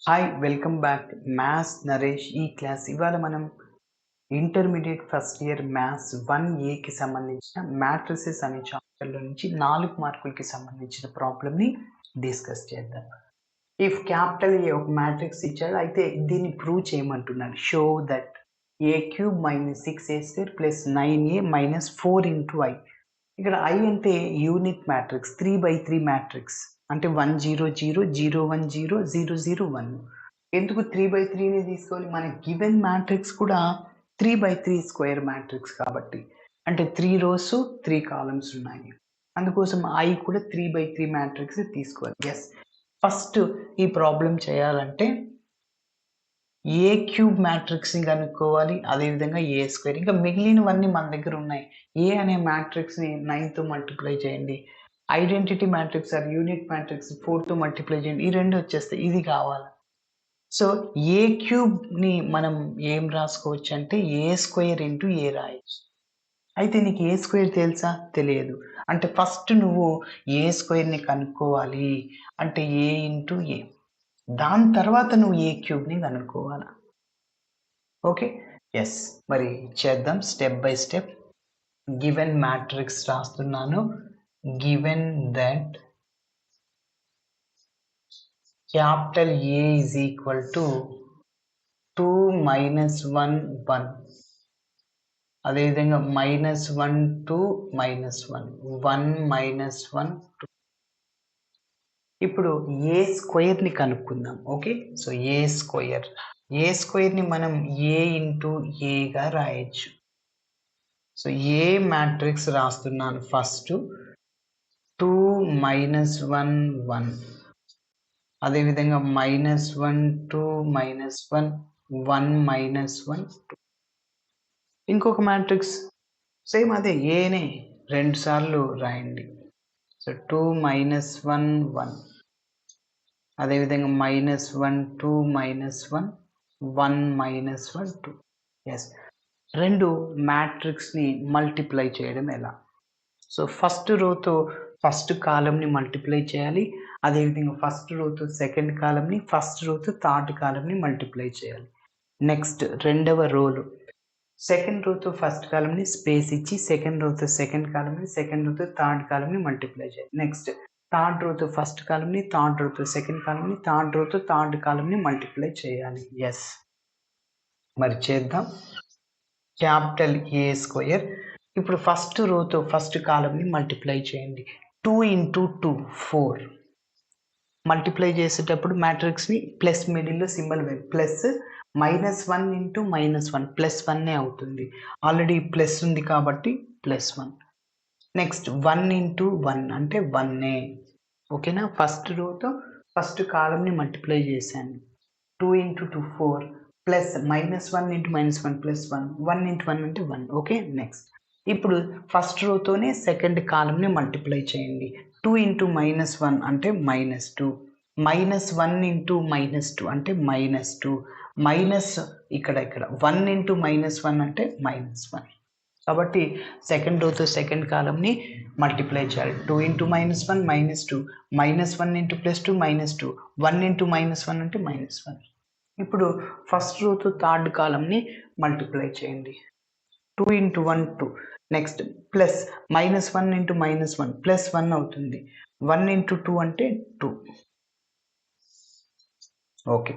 Hi welcome back maths Naresh ఈ class ఇవాళ మనం ఇంటర్మీడియట్ ఫస్ట్ ఇయర్ మ్యాథ్స్ 1ఏకి సంబంధించిన మ్యాట్రిసెస్ అనే చాప్టర్లో నుంచి 4 మార్కులకి సంబంధించిన ప్రాబ్లమ్ని డిస్కస్ చేద్దాం. ఇఫ్ క్యాపిటల్ ఏ ఒక మ్యాట్రిక్స్ ఇచ్చాడు, అయితే దీన్ని ప్రూవ్ చేయమంటున్నాడు. Show that A cube minus 6a² plus 9a minus 4 into I. ఇక్కడ ఐ అంటే యూనిట్ మ్యాట్రిక్స్, 3/3 మ్యాట్రిక్స్ అంటే 1 0 0 0 1 0 0 0 1. ఎందుకు 3/3ని తీసుకోవాలి? మన గివెన్ మ్యాట్రిక్స్ కూడా 3/3 స్క్వేర్ మ్యాట్రిక్స్ కాబట్టి, అంటే 3 రోస్ 3 కాలమ్స్ ఉన్నాయి. అందుకోసం ఐ కూడా 3/3 మ్యాట్రిక్స్ తీసుకోవాలి. ఎస్, ఫస్ట్ ఈ ప్రాబ్లం చేయాలంటే ఏ క్యూబ్ మ్యాట్రిక్స్ని కనుక్కోవాలి, అదేవిధంగా ఏ స్క్వేర్. ఇంకా మిగిలినవన్నీ మన దగ్గర ఉన్నాయి. ఏ అనే మ్యాట్రిక్స్ని 9తో మల్టిప్లై చేయండి, identity matrix or unit matrix 4తో మల్టిప్లై చేయండి, ఈ రెండు వచ్చేస్తాయి. ఇది కావాలి. సో ఏ క్యూబ్ని మనం ఏం రాసుకోవచ్చు అంటే ఏ స్క్వేర్ ఇంటూ ఏ రాయొచ్చు. అయితే నీకు ఏ స్క్వేర్ తెలుసా? తెలియదు. అంటే ఫస్ట్ నువ్వు ఏ స్క్వేర్ని కనుక్కోవాలి, అంటే ఏ ఇంటూ ఏ. దాని తర్వాత నువ్వు ఏ క్యూబ్ని కనుక్కోవాలి. ఓకే, ఎస్, మరి చేద్దాం step by step. Given matrix రాస్తున్నాను. Given that capital A is equal to 2 minus 1 1, అదేవిధంగా మైనస్ 1 2 మైనస్ 1 1 మైనస్ 1 2. ఇప్పుడు ఏ స్క్వేర్ని కనుక్కుందాం. ఓకే, సో ఏ స్క్వేర్ని మనం ఏ ఇంటూ ఏగా రాయొచ్చు. సో ఏ మ్యాట్రిక్స్ రాస్తున్నాను. ఫస్ట్ 2 మైనస్ 1 1, అదేవిధంగా మైనస్ 1 2 మైనస్ 1 1 మైనస్ 1 2. ఇంకొక మ్యాట్రిక్స్ సేమ్ అదే ఏనే 2 సార్లు రాయండి. సో 2 మైనస్ 1 1, అదేవిధంగా మైనస్ 1 2 మైనస్ 1 1 మైనస్ 1 2. ఎస్, రెండు మ్యాట్రిక్స్ని మల్టిప్లై చేయడం ఎలా? సో ఫస్ట్ రోతో ఫస్ట్ కాలంని మల్టిప్లై చేయాలి, అదేవిధంగా ఫస్ట్ రోతో సెకండ్ కాలంని, ఫస్ట్ రోతో థర్డ్ కాలంని మల్టిప్లై చేయాలి. నెక్స్ట్ రెండవ రోలు సెకండ్ రోతో ఫస్ట్ కాలంని స్పేస్ ఇచ్చి, సెకండ్ రోతో సెకండ్ కాలంని, సెకండ్ రోతో థర్డ్ కాలంని మల్టిప్లై చేయాలి. నెక్స్ట్ థర్డ్ రోతో ఫస్ట్ కాలంని, థర్డ్ రోతో సెకండ్ కాలంని, థర్డ్ రోతో థర్డ్ కాలంని మల్టిప్లై చేయాలి. ఎస్, మరి చేద్దాం. Capital A square. ఇప్పుడు ఫస్ట్ రోతో ఫస్ట్ కాలంని మల్టిప్లై చేయండి. 2 ఇంటూ 2 4. మల్టిప్లై చేసేటప్పుడు మ్యాట్రిక్స్ని ప్లస్ మిడిల్లో symbol plus, minus 1 into minus 1 plus 1 అవుతుంది. ఆల్రెడీ ప్లస్ ఉంది కాబట్టి ప్లస్ 1. నెక్స్ట్ 1 ఇంటూ 1 అంటే 1. ఓకేనా? ఫస్ట్ రోతో ఫస్ట్ కాలంని మల్టిప్లై చేశాను. 2 into 2 4 plus minus 1 into minus 1 plus 1 1 into 1 అంటే 1. ఓకే, నెక్స్ట్ ఇప్పుడు ఫస్ట్ రోతోనే సెకండ్ కాలంని మల్టిప్లై చేయండి. 2 ఇంటూ మైనస్ 1 అంటే మైనస్ 2, మైనస్ 1 ఇంటూ మైనస్ 2 అంటే మైనస్ 2, మైనస్ ఇక్కడ 1 ఇంటూ మైనస్ 1 అంటే మైనస్ 1. కాబట్టి సెకండ్ రోతో సెకండ్ కాలంని మల్టిప్లై చేయాలి. 2 into minus 1 minus 2, minus 1 into plus 2 minus 2, 1 into minus 1 అంటే మైనస్ 1. ఇప్పుడు ఫస్ట్ రోతో థర్డ్ కాలంని మల్టిప్లై చేయండి. 2 into 1 2, next plus minus 1 into minus 1 plus 1 అవుతుంది. 1 ఇంటూ 2 అంటే 2. ఓకే,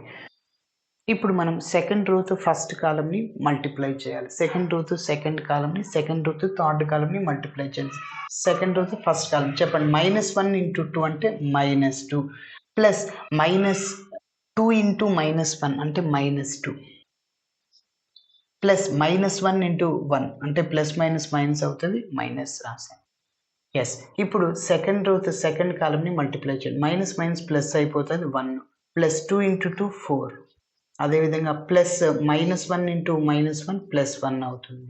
ఇప్పుడు మనం సెకండ్ రోతో ఫస్ట్ కాలంని మల్టిప్లై చేయాలి. సెకండ్ రోతో సెకండ్ కాలంని, సెకండ్ రోతో థర్డ్ కాలంని మల్టిప్లై చేయాలి. సెకండ్ రోతో ఫస్ట్ కాలం చెప్పండి. మైనస్ 1 ఇంటూ 2 అంటే minus 2, plus minus 2 into minus 1 అంటే మైనస్ 2, ప్లస్ మైనస్ 1 ఇంటూ 1 అంటే ప్లస్ మైనస్ మైనస్ అవుతుంది, మైనస్ రాసాను. ఎస్, ఇప్పుడు సెకండ్ రోతో సెకండ్ కాలంని మల్టిప్లై చేయాలి. మైనస్ మైనస్ ప్లస్ అయిపోతుంది 1, ప్లస్ 2 ఇంటూ 2 4, అదేవిధంగా plus minus 1 into minus 1 plus 1 అవుతుంది.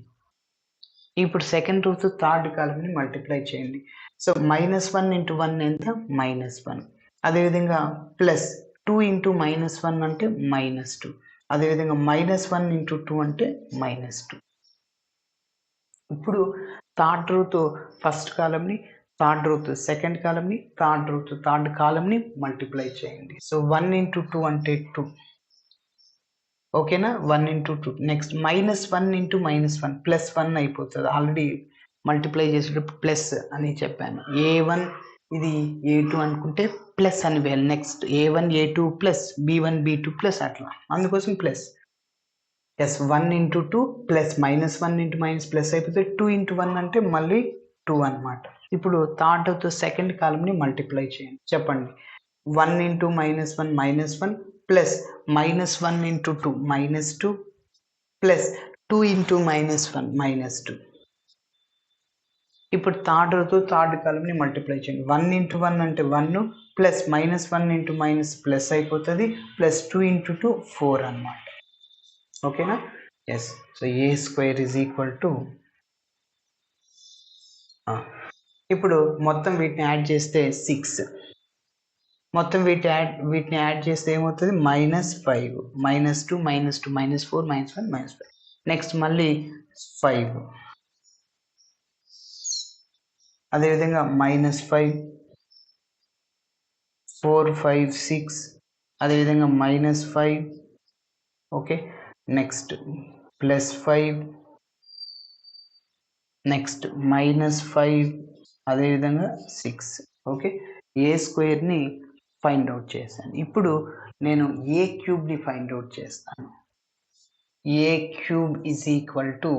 ఇప్పుడు సెకండ్ రోతో థర్డ్ కాలంని మల్టిప్లై చేయండి. సో మైనస్ 1 ఇంటూ 1 ఎంత? మైనస్ 1, అదేవిధంగా ప్లస్ 2 ఇంటూ మైనస్ 1 అంటే మైనస్ 2, అదేవిధంగా మైనస్ 1 ఇంటూ 2 అంటే మైనస్ 2. ఇప్పుడు థర్డ్ రోతో ఫస్ట్ కాలంని, థర్డ్ రోతో సెకండ్ కాలమ్ని, థర్డ్ రోతో థర్డ్ కాలమ్ని మల్టిప్లై చేయండి. సో 1 into 2 అంటే 2. ఓకేనా? 1 into 2. నెక్స్ట్ -1 into -1 +1 అయిపోతుంది. ఆల్రెడీ మల్టిప్లై చేసేటప్పుడు ప్లస్ అని చెప్పాను. A1 ఇది A2 అనుకుంటే ప్లస్ అని వేయాలి. Next A1 A2 plus B1 B2 plus అట్లా, అందుకోసం plus. S 1 into 2 plus -1 into minus plus అయిపోతే 2 into 1 అంటే మళ్ళీ 2 అనమాట. ఇప్పుడు థర్డ్ సెకండ్ కాలమ్ని మల్టిప్లై చేయండి. చెప్పండి. 1 into -1 -1 plus -1 into 2 -2 plus 2 into -1 -2. ఇప్పుడు థర్డ్ రోతో థర్డ్ కాలమ్ని మల్టిప్లై చేయండి. 1 into 1 అంటే 1 ప్లస్ -1 into మైనస్ ప్లస్ అయిపోతుంది ప్లస్ 2 into 2 4 అనమాట. ఓకేనా? Yes. So A² is equal to, ఇప్పుడు మొత్తం వీటిని యాడ్ చేస్తే 6. మొత్తం వీటిని యాడ్ చేస్తే ఏమవుతుంది? -5 -2 -2 -4 -1 -5. నెక్స్ట్ మళ్ళీ 5, అదేవిధంగా -5 4 5 6, అదేవిధంగా -5. ఓకే, నెక్స్ట్ +5, నెక్స్ట్ -5, అదేవిధంగా 6. ఓకే, A² ఫైండ్ అవుట్ చేశాను. ఇప్పుడు నేను A³ ఫైండ్ అవుట్ చేస్తాను. A³ is equal to,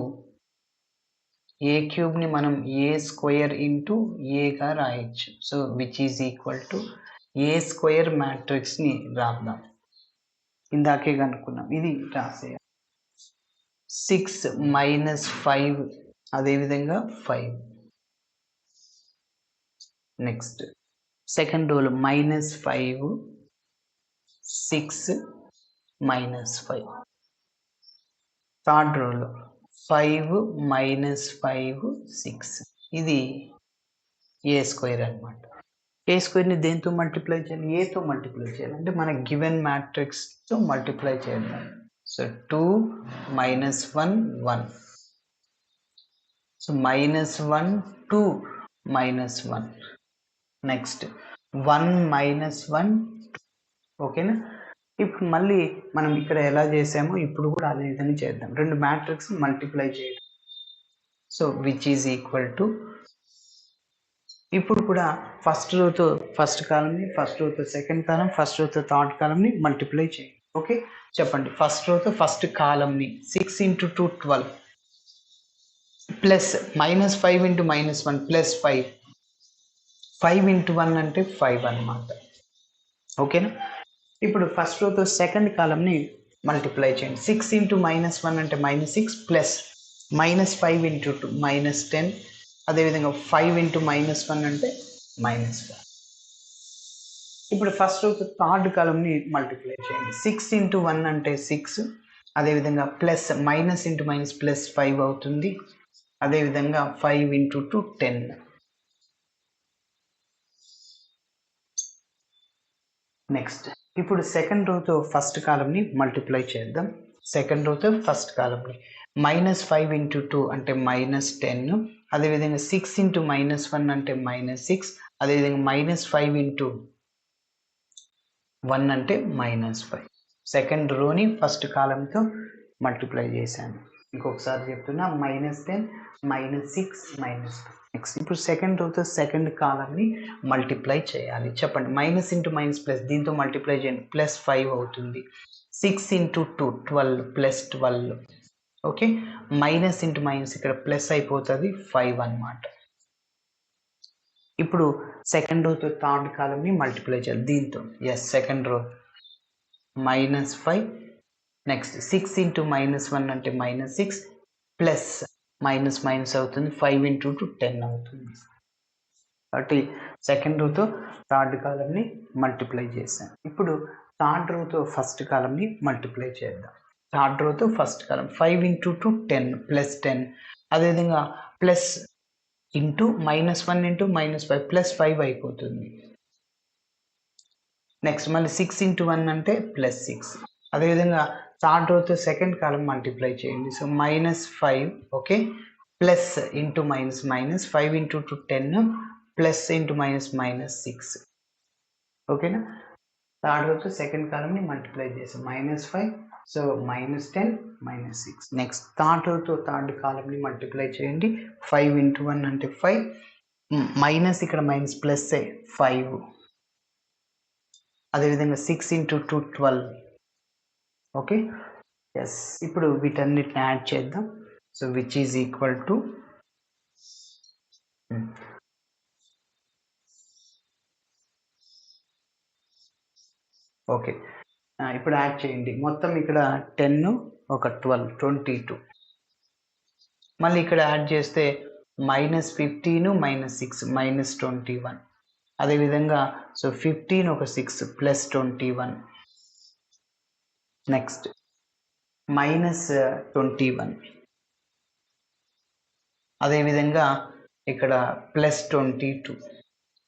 A³ మనం A² ఇంటూ ఏగా రాయొచ్చు. So which is equal to A² మ్యాట్రిక్స్ని రాద్దాం. ఇందాకే కనుక్కున్నాం, ఇది రాసేయాలి. 6 -5, అదేవిధంగా 5. నెక్స్ట్ సెకండ్ రోలో -5 6 -5. థర్డ్ రోలో 5 -5 6. ఇది A² అనమాట. A² దేంతో మల్టిప్లై చేయాలి? ఏతో మల్టిప్లై చేయాలి. అంటే మన గివెన్ మ్యాట్రిక్స్తో మల్టిప్లై చేద్దాం. సో 2 -1 1. సో -1 2 -1. నెక్స్ట్ 1 -1 2. ఓకేనా? ఇప్పుడు మళ్ళీ మనం ఇక్కడ ఎలా చేసామో ఇప్పుడు కూడా అదే విధంగా చేద్దాం. రెండు మ్యాట్రిక్స్ మల్టిప్లై చేయడం. So which is equal to, ఇప్పుడు కూడా ఫస్ట్ రోతో ఫస్ట్ కాలమ్ని, ఫస్ట్ రోతో సెకండ్ కాలం, ఫస్ట్ రోతో థర్డ్ కాలమ్ని మల్టిప్లై చేయండి. ఓకే, చెప్పండి. ఫస్ట్ రోతో ఫస్ట్ కాలమ్ని 6 into 2 12 plus -5 into -1 plus 5. 5 into 1 అంటే 5 అనమాట. ఓకేనా? ఇప్పుడు ఫస్ట్ రోతో సెకండ్ కాలమ్ని మల్టిప్లై చేయండి. 6 into -1 అంటే -6 ప్లస్ -5 into 2 -10, అదేవిధంగా 5 into -1 అంటే -1. ఇప్పుడు ఫస్ట్ రోతో థర్డ్ కాలమ్ని మల్టిప్లై చేయండి. 6 into 1 అంటే 6, అదేవిధంగా plus minus into minus plus 5 అవుతుంది. అదేవిధంగా 5 into 2 10. నెక్స్ట్ ఇప్పుడు సెకండ్ రోతో ఫస్ట్ కాలమ్ని మల్టిప్లై చేద్దాం. సెకండ్ రోతో ఫస్ట్ కాలమ్ని -5 into 2 అంటే -10, అదేవిధంగా 6 into -1 అంటే -6, అదేవిధంగా -5 into 1 అంటే -5. సెకండ్ రోని ఫస్ట్ కాలమ్తో మల్టిప్లై చేశాను. ఇంకొకసారి చెప్తున్నా, -10 -6 -2. నెక్స్ట్ ఇప్పుడు సెకండ్ రోతో సెకండ్ కాలమ్ని మల్టిప్లై చేయాలి. చెప్పండి. మైనస్ ఇంటూ మైనస్ ప్లస్, దీంతో మల్టిప్లై చేయండి, +5 అవుతుంది. 6 into 2 12 +12. Okay, minus into minus ఇక్కడ ప్లస్ అయిపోతుంది 5 అన్నమాట. ఇప్పుడు సెకండ్ రోతో థర్డ్ కాలమ్ని మల్టిప్లై చేయాలి దీంతో. Yes, second row -5, next 6 into -1 అంటే -6 ప్లస్ మైనస్ మైనస్ అవుతుంది, 5 into 2 10 అవుతుంది. కాబట్టి సెకండ్ రోతో థర్డ్ కాలమ్ని మల్టిప్లై చేశాను. ఇప్పుడు థర్డ్ రోతో ఫస్ట్ కాలమ్ని మల్టిప్లై చేద్దాం. థర్డ్ రోతో ఫస్ట్ కాలం 5 into 2 10 +10, అదేవిధంగా ప్లస్ ఇంటూ -1 into -5 +5 అయిపోతుంది. నెక్స్ట్ మళ్ళీ 6 into 1 అంటే +6. అదేవిధంగా థర్డ్ రోతో సెకండ్ కాలం మల్టిప్లై చేయండి. So -5, okay, plus into minus 5 into 2 10 plus into minus minus 6. ఓకేనా. థర్డ్ రోజు సెకండ్ కాలమ్ని మల్టిప్లై చేసాం -5, సో -10 -6. నెక్స్ట్ థర్డ్ రోజుతో థర్డ్ కాలమ్ని మల్టిప్లై చేయండి. 5 ఇంటూ 1 అంటే 5, మైనస్ ఇక్కడ మైనస్ ప్లస్ 5, అదేవిధంగా 6 ఇంటూ 2 12. Okay, yes. ఇప్పుడు వీటన్నిటిని యాడ్ చేద్దాం. So which is equal to okay, ఇప్పుడు యాడ్ చేయండి. మొత్తం ఇక్కడ 10, ఒక 12, 22. మళ్ళీ ఇక్కడ యాడ్ చేస్తే -15 -6 -21. అదేవిధంగా సో 15 ఒక 6 +21. నెక్స్ట్ -21. అదేవిధంగా ఇక్కడ +22.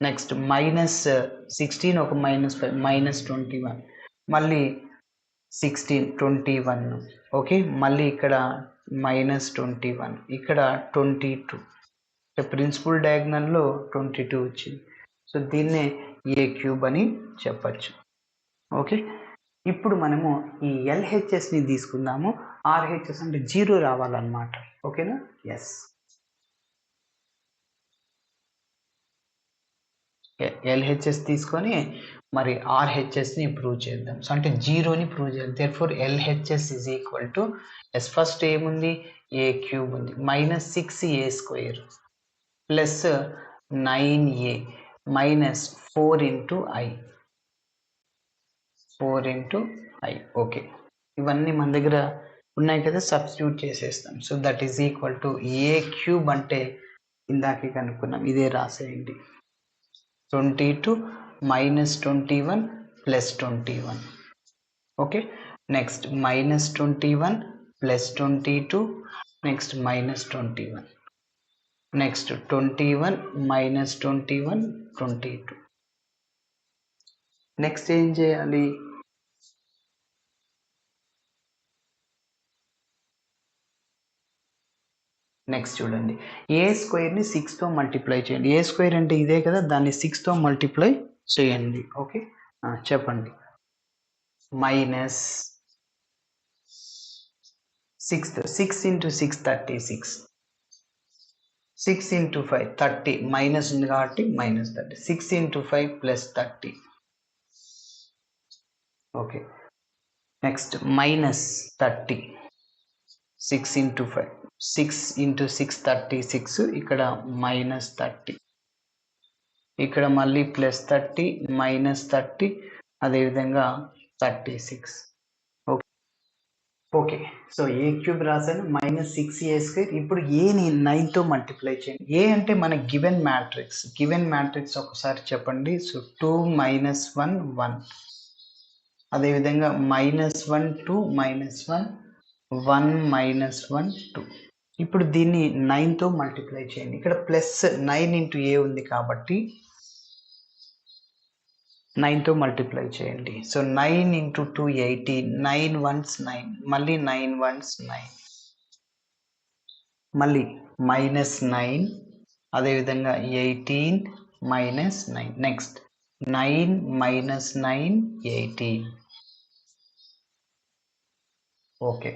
నెక్స్ట్ -16 ఒక -5 -21. మళ్ళీ 16 21. ఓకే, మళ్ళీ ఇక్కడ -21, ఇక్కడ 22. ప్రిన్సిపల్ డయాగ్నల్లో 22 వచ్చింది. సో దీన్నే a³ అని చెప్పచ్చు. ఓకే, ఇప్పుడు మనము ఈ LHSని తీసుకుందాము. RHS అంటే 0 రావాలన్నమాట. ఓకేనా, ఎస్. LHS తీసుకొని మరి RHSని ప్రూవ్ చేద్దాం. సో అంటే 0ని ప్రూవ్ చేయాలి. Therefore LHS is equal to S. First ఏముంది, a³ ఉంది, -6a² plus 9a minus 4 into i. Okay, ఇవన్నీ మన దగ్గర ఉన్నాయి కదా, సబ్స్టిట్యూట్ చేసేస్తాం. So that is equal to a³ అంటే ఇందాకే కనుక్కున్నాం, ఇదే రాసేయండి. 22 -21 +21. Okay, next -21 +22, next -21, next 21 -21 22. Next ఏం చేయాలి, నెక్స్ట్ చూడండి, a² 6తో మల్టిప్లై చేయండి. a² అంటే ఇదే కదా, దాన్ని 6తో మల్టిప్లై చేయండి. ఓకే, చెప్పండి. -6 ఇంటూ 6 36, 6 ఇంటూ 5 30, మైనస్ ఉంది కాబట్టి -30, 6 into 5 +30. Okay, next -30, 6 into 5, 6 into 6 36, ఇక్కడ -30, ఇక్కడ మళ్ళీ +30 -30, అదేవిధంగా 36. ఓకే, సో a³ రాశాను, -6a². ఇప్పుడు ఏని 9తో మల్టిప్లై చేయండి. ఏ అంటే మన గివెన్ మ్యాట్రిక్స్ ఒకసారి చెప్పండి. సో 2 -1 1, అదేవిధంగా -1 2 -1 1 -1 2. ఇప్పుడు దీన్ని 9తో మల్టిప్లై చేయండి. ఇక్కడ +9 ఇంటూ a ఉంది కాబట్టి 9తో మల్టిప్లై చేయండి. సో 9 ఇంటూ 2 18, 9 1s 9, మళ్ళీ 9 1s 9, మళ్ళీ -9, అదేవిధంగా 18 -9, నెక్స్ట్ 9 -9 18. ఓకే,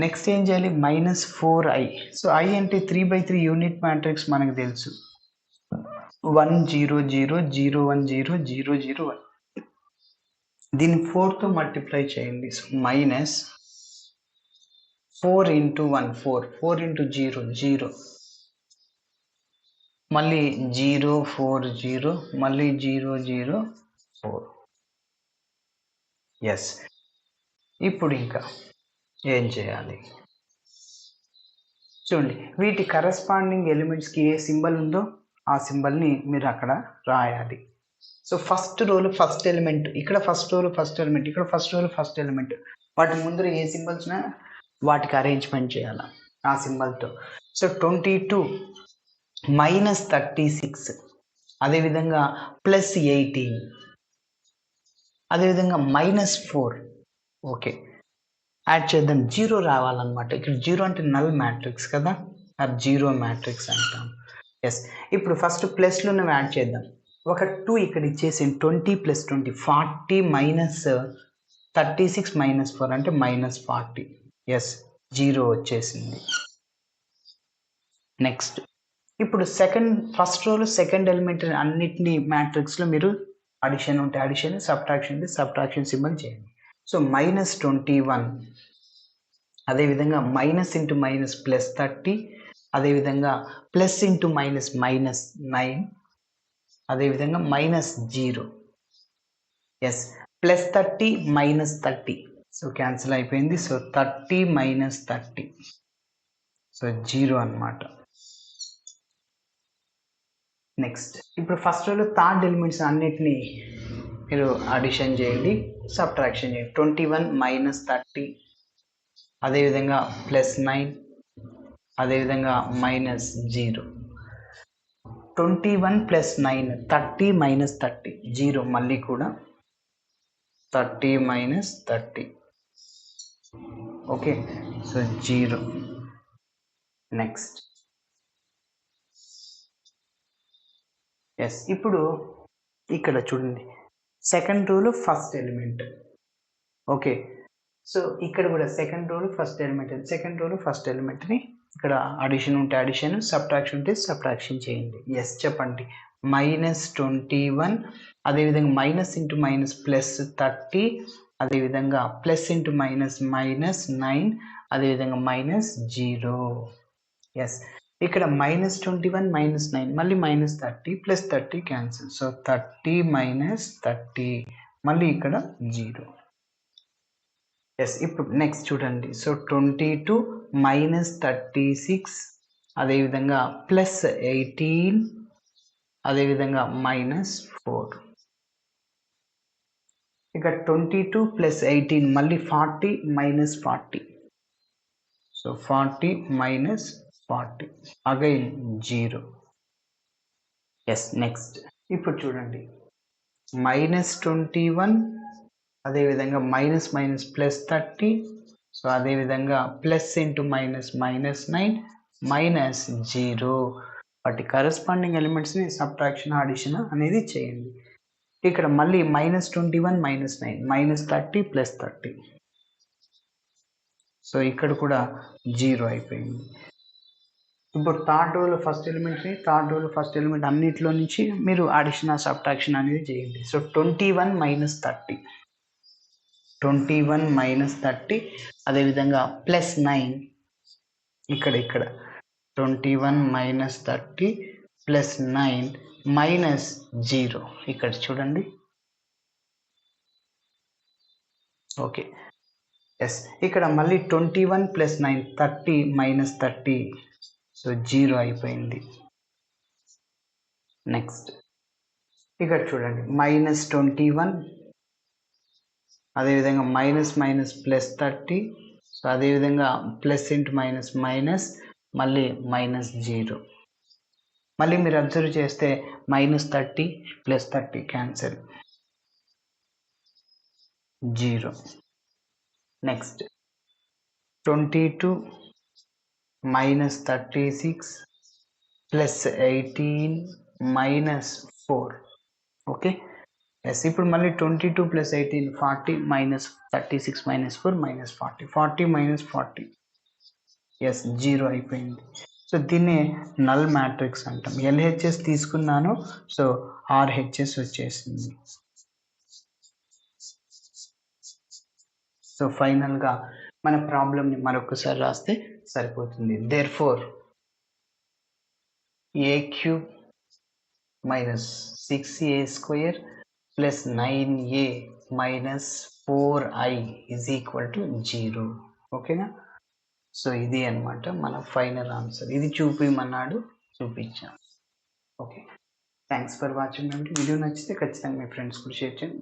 నెక్స్ట్ ఏం చేయాలి, -4i. సో i అంటే 3/3 యూనిట్ మ్యాట్రిక్స్ మనకు తెలుసు. 1 0 0 0 1 0 0 0 1. దీన్ని 4తో మల్టిప్లై చేయండి. సో -4 ఇంటూ 1 4, 4 ఇంటూ 0 0, మళ్ళీ 0 4 0, మళ్ళీ 0 0 4. ఎస్. ఇప్పుడు ఇంకా ఏం చేయాలి చూడండి, వీటి కరస్పాండింగ్ ఎలిమెంట్స్కి ఏ సింబల్ ఉందో ఆ సింబల్ని మీరు అక్కడ రాయాలి. సో ఫస్ట్ రోలో ఫస్ట్ ఎలిమెంట్, ఇక్కడ ఫస్ట్ రోలో ఫస్ట్ ఎలిమెంట్, ఇక్కడ ఫస్ట్ రోలో ఫస్ట్ ఎలిమెంట్, వాటి ముందర ఏ సింబల్స్ ఉన్నా వాటికి అరేంజ్మెంట్ చేయాలి ఆ సింబల్తో. సో 22 -36, అదేవిధంగా +18, అదేవిధంగా -4. ఓకే, యాడ్ చేద్దాం. 0 రావాలన్నమాట. ఇక్కడ 0 అంటే నల్ మ్యాట్రిక్స్ కదా, అది 0 మ్యాట్రిక్స్ అంటాం. ఎస్. ఇప్పుడు ఫస్ట్ ప్లస్లో ఉన్నవి యాడ్ చేద్దాం. ఒక 2 ఇక్కడ ఇచ్చేసి 20 + 20 40 - 36 - 4 అంటే -40. ఎస్, 0 వచ్చేసింది. నెక్స్ట్ ఇప్పుడు ఫస్ట్ రోలో సెకండ్ ఎలిమెంట్ అన్నిటినీ మ్యాట్రిక్స్లో మీరు అడిషన్ ఉంటే అడిషన్, సబ్ట్రాక్షన్ ఉంటే సబ్ట్రాక్షన్ సింబల్ చేయండి. సో -21, అదేవిధంగా మైనస్ ఇంటూ మైనస్ +30, అదేవిధంగా ప్లస్ ఇంటూ మైనస్ -9, అదేవిధంగా -0. ఎస్, +30 -30, సో క్యాన్సిల్ అయిపోయింది. సో 30 - 30, సో 0 అన్నమాట. నెక్స్ట్ ఇప్పుడు ఫస్ట్ రోలో థర్డ్ ఎలిమెంట్స్ అన్నిటినీ మీరు అడిషన్ చేయండి, సబ్ట్రాక్షన్ చేయండి. 21 - 30, అదేవిధంగా +9, అదేవిధంగా -0. 21 + 9 30 - 30 0, మళ్ళీ కూడా 30 - 30. Okay, so 0. నెక్స్ట్ ఎస్, ఇప్పుడు ఇక్కడ చూడండి సెకండ్ రోలో ఫస్ట్ ఎలిమెంట్. ఓకే, సో ఇక్కడ కూడా సెకండ్ రోలో ఫస్ట్ ఎలిమెంట్ని ఇక్కడ అడిషన్ ఉంటే అడిషన్, సబ్ట్రాక్షన్ ఉంటే సబ్ట్రాక్షన్ చేయండి. ఎస్ చెప్పండి. -21, అదేవిధంగా మైనస్ ఇంటూ మైనస్ +30, అదేవిధంగా ప్లస్ ఇంటూ మైనస్ -9, అదేవిధంగా -0. ఎస్, ఇక్కడ -21 - 9 మళ్ళీ -30 +30 క్యాన్సిల్. సో 30 - 30, మళ్ళీ ఇక్కడ 0. ఎస్, ఇప్పుడు నెక్స్ట్ చూడండి. సో 22 - 36, అదేవిధంగా +18, అదేవిధంగా -4. ఇక 22 + 18 మళ్ళీ 40 - 40, సో 40 - 40, అగైన్ 0. ఎస్, నెక్స్ట్ ఇప్పుడు చూడండి -21, అదేవిధంగా +30, సో అదేవిధంగా ప్లస్ ఇంటూ మైనస్ -9 -0. వాటి కరస్పాండింగ్ ఎలిమెంట్స్ని సబ్ట్రాక్షన్, అడిషన్ అనేది చేయండి. ఇక్కడ మళ్ళీ -21 - 9 -30 +30, సో ఇక్కడ కూడా 0 అయిపోయింది. ఇప్పుడు థర్డ్ రోలో ఫస్ట్ ఎలిమెంట్ అన్నిటిలో నుంచి మీరు అడిషన్, సబ్ట్రాక్షన్ అనేది చేయండి. సో 21 - 30, 21 - 30, అదేవిధంగా +9 ఇక్కడ 21 - 30 +9 -0 ఇక్కడ చూడండి. ఓకే, ఎస్, ఇక్కడ మళ్ళీ 21 + 9 30 - 30, సో 0 అయిపోయింది. నెక్స్ట్ ఇక్కడ చూడండి -21, అదేవిధంగా +30, సో అదేవిధంగా ప్లస్ ఇంటూ మైనస్ మళ్ళీ -0. మళ్ళీ మీరు అబ్జర్వ్ చేస్తే -30 +30 క్యాన్సిల్, 0. నెక్స్ట్ 22 - 36 +18 -4. ఓకే, ఎస్, ఇప్పుడు మళ్ళీ 22 + 18 40 -36 -4 -40, 40 - 40, ఎస్ 0 అయిపోయింది. సో దీన్ని నల్ మ్యాట్రిక్స్ అంటాం. LHS తీసుకున్నాను, సో RHS వచ్చేసింది. సో ఫైనల్గా మన ప్రాబ్లమ్ని మరొకసారి రాస్తే సరిపోతుంది. Therefore a³ - 6a² + 9a - 4i = 0. ఓకేనా? సో ఇది అన్నమాట మన ఫైనల్ ఆన్సర్. ఇది చూపించమన్నాడు, చూపించాం. ఓకే, థ్యాంక్స్ ఫర్ వాచింగ్ అండి. వీడియో నచ్చితే ఖచ్చితంగా మీ ఫ్రెండ్స్ కూడా షేర్ చేయండి.